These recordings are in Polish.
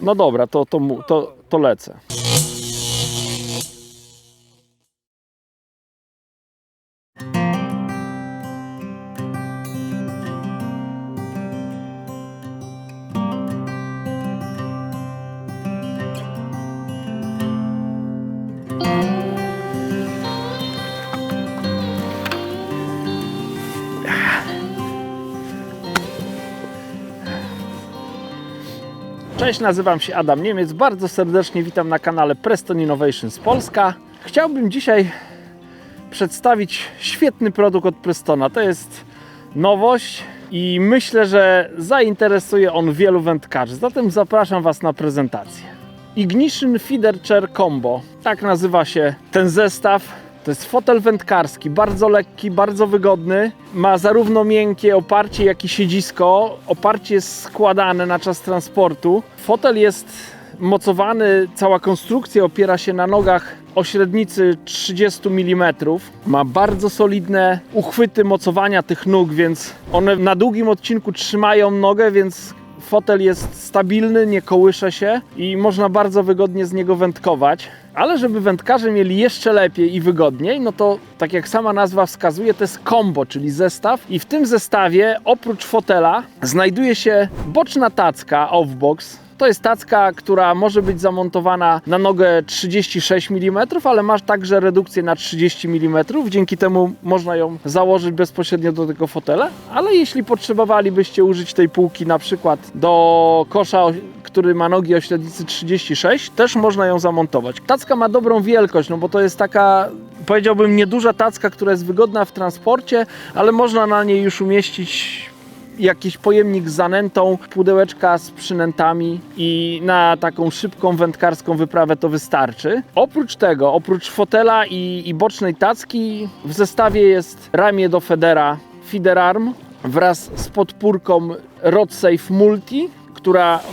No dobra, to lecę. Cześć, nazywam się Adam Niemiec, bardzo serdecznie witam na kanale Preston Innovations Polska. Chciałbym dzisiaj przedstawić świetny produkt od Prestona. To jest nowość i myślę, że zainteresuje on wielu wędkarzy. Zatem zapraszam Was na prezentację. Ignition Feeder Chair Combo, tak nazywa się ten zestaw. To jest fotel wędkarski, bardzo lekki, bardzo wygodny. Ma zarówno miękkie oparcie, jak i siedzisko. Oparcie jest składane na czas transportu. Fotel jest mocowany, cała konstrukcja opiera się na nogach o średnicy 30 mm. Ma bardzo solidne uchwyty mocowania tych nóg, więc one na długim odcinku trzymają nogę, więc fotel jest stabilny, nie kołysze się i można bardzo wygodnie z niego wędkować. Ale żeby wędkarze mieli jeszcze lepiej i wygodniej, no to tak jak sama nazwa wskazuje, to jest combo, czyli zestaw. I w tym zestawie oprócz fotela znajduje się boczna tacka off-box. To jest tacka, która może być zamontowana na nogę 36 mm, ale ma także redukcję na 30 mm. Dzięki temu można ją założyć bezpośrednio do tego fotela. Ale jeśli potrzebowalibyście użyć tej półki na przykład do kosza, który ma nogi o średnicy 36, też można ją zamontować. Tacka ma dobrą wielkość, no bo to jest taka, powiedziałbym, nieduża tacka, która jest wygodna w transporcie, ale można na niej już umieścić jakiś pojemnik z zanętą, pudełeczka z przynętami i na taką szybką wędkarską wyprawę to wystarczy. Oprócz tego, oprócz fotela i bocznej tacki w zestawie jest ramię do feedera Feeder Arm wraz z podpórką Rod Safe Multi,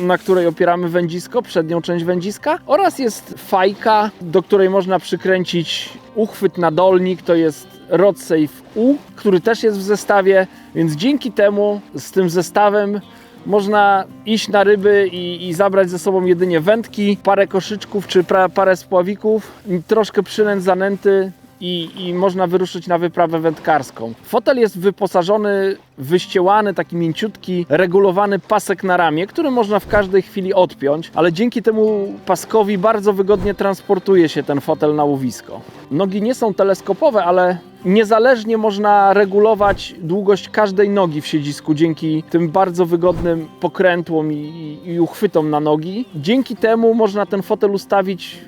na której opieramy wędzisko, przednią część wędziska, oraz jest fajka, do której można przykręcić uchwyt na dolnik, to jest Rod Safe U, który też jest w zestawie, więc dzięki temu z tym zestawem można iść na ryby i zabrać ze sobą jedynie wędki, parę koszyczków czy parę spławików, troszkę przynęt, zanęty i można wyruszyć na wyprawę wędkarską. Fotel jest wyposażony, wyściełany, taki mięciutki, regulowany pasek na ramię, który można w każdej chwili odpiąć, ale dzięki temu paskowi bardzo wygodnie transportuje się ten fotel na łowisko. Nogi nie są teleskopowe, ale niezależnie można regulować długość każdej nogi w siedzisku dzięki tym bardzo wygodnym pokrętłom i uchwytom na nogi. Dzięki temu można ten fotel ustawić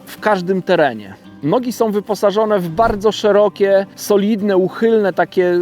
w każdym terenie. Nogi są wyposażone w bardzo szerokie, solidne, uchylne, takie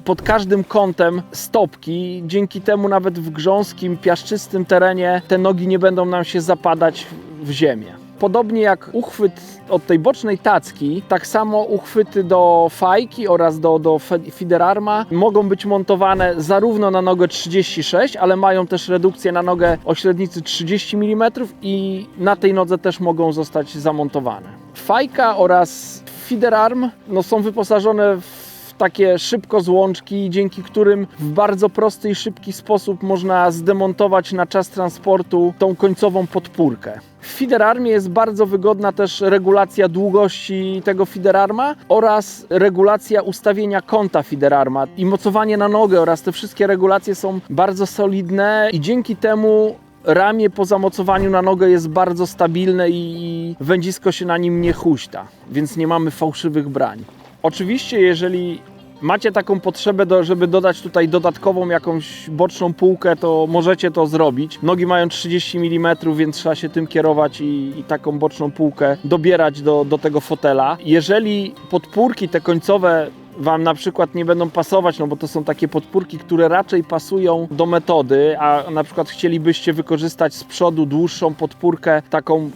pod każdym kątem stopki. Dzięki temu nawet w grząskim, piaszczystym terenie te nogi nie będą nam się zapadać w ziemię. Podobnie jak uchwyt od tej bocznej tacki, tak samo uchwyty do fajki oraz do feeder arma mogą być montowane zarówno na nogę 36, ale mają też redukcję na nogę o średnicy 30 mm i na tej nodze też mogą zostać zamontowane. Fajka oraz feeder arm są wyposażone w takie szybkozłączki, dzięki którym w bardzo prosty i szybki sposób można zdemontować na czas transportu tą końcową podpórkę. W feeder armie jest bardzo wygodna też regulacja długości tego feeder arma oraz regulacja ustawienia kąta feeder arma i mocowanie na nogę oraz te wszystkie regulacje są bardzo solidne i dzięki temu ramię po zamocowaniu na nogę jest bardzo stabilne i wędzisko się na nim nie huśta, więc nie mamy fałszywych brań. Oczywiście, jeżeli macie taką potrzebę, żeby dodać tutaj dodatkową jakąś boczną półkę, to możecie to zrobić. Nogi mają 30 mm, więc trzeba się tym kierować i taką boczną półkę dobierać do tego fotela. Jeżeli podpórki te końcowe Wam na przykład nie będą pasować, no bo to są takie podpórki, które raczej pasują do metody, a na przykład chcielibyście wykorzystać z przodu dłuższą podpórkę, taką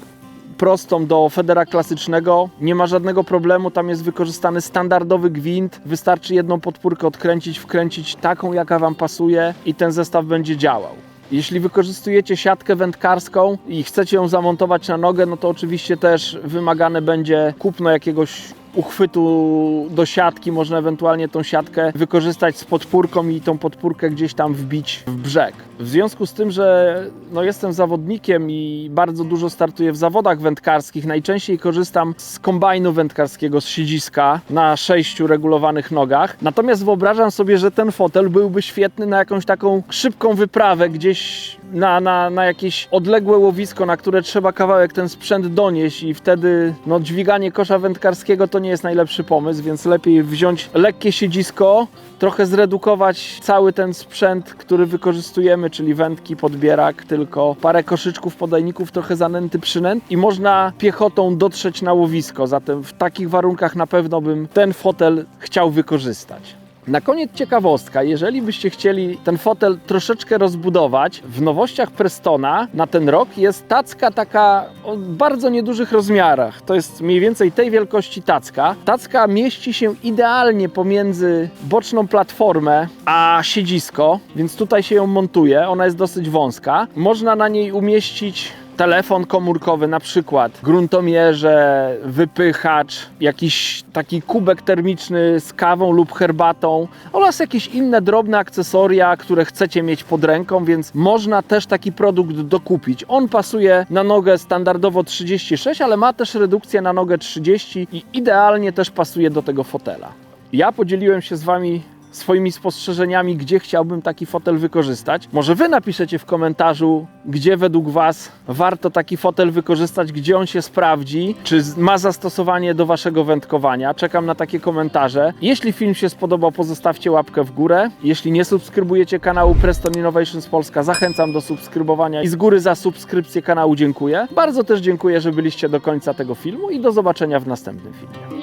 prostą do federa klasycznego, nie ma żadnego problemu, tam jest wykorzystany standardowy gwint, wystarczy jedną podpórkę odkręcić, wkręcić taką, jaka Wam pasuje i ten zestaw będzie działał. Jeśli wykorzystujecie siatkę wędkarską i chcecie ją zamontować na nogę, no to oczywiście też wymagane będzie kupno jakiegoś uchwytu do siatki, można ewentualnie tą siatkę wykorzystać z podpórką i tą podpórkę gdzieś tam wbić w brzeg. W związku z tym, że no, jestem zawodnikiem i bardzo dużo startuję w zawodach wędkarskich, najczęściej korzystam z kombajnu wędkarskiego, z siedziska na 6 regulowanych nogach. Natomiast wyobrażam sobie, że ten fotel byłby świetny na jakąś taką szybką wyprawę gdzieś na jakieś odległe łowisko, na które trzeba kawałek ten sprzęt donieść i wtedy no, dźwiganie kosza wędkarskiego to nie jest najlepszy pomysł, więc lepiej wziąć lekkie siedzisko, trochę zredukować cały ten sprzęt, który wykorzystujemy, czyli wędki, podbierak, tylko parę koszyczków, podajników, trochę zanęty, przynęt i można piechotą dotrzeć na łowisko. Zatem w takich warunkach na pewno bym ten fotel chciał wykorzystać. Na koniec ciekawostka, jeżeli byście chcieli ten fotel troszeczkę rozbudować, w nowościach Prestona na ten rok jest tacka taka o bardzo niedużych rozmiarach. To jest mniej więcej tej wielkości tacka. Tacka mieści się idealnie pomiędzy boczną platformę a siedzisko, więc tutaj się ją montuje. Ona jest dosyć wąska. Można na niej umieścić telefon komórkowy, na przykład gruntomierze, wypychacz, jakiś taki kubek termiczny z kawą lub herbatą oraz jakieś inne drobne akcesoria, które chcecie mieć pod ręką, więc można też taki produkt dokupić. On pasuje na nogę standardowo 36, ale ma też redukcję na nogę 30 i idealnie też pasuje do tego fotela. Ja podzieliłem się z Wami swoimi spostrzeżeniami, gdzie chciałbym taki fotel wykorzystać. Może Wy napiszecie w komentarzu, gdzie według Was warto taki fotel wykorzystać, gdzie on się sprawdzi, czy ma zastosowanie do Waszego wędkowania. Czekam na takie komentarze. Jeśli film się spodobał, pozostawcie łapkę w górę. Jeśli nie subskrybujecie kanału Preston Innovations Polska, zachęcam do subskrybowania i z góry za subskrypcję kanału dziękuję. Bardzo też dziękuję, że byliście do końca tego filmu i do zobaczenia w następnym filmie.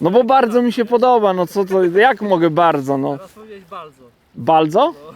No bo bardzo mi się podoba, no co to, jak mogę bardzo, no. Teraz powiedzieć bardzo. Bardzo? No.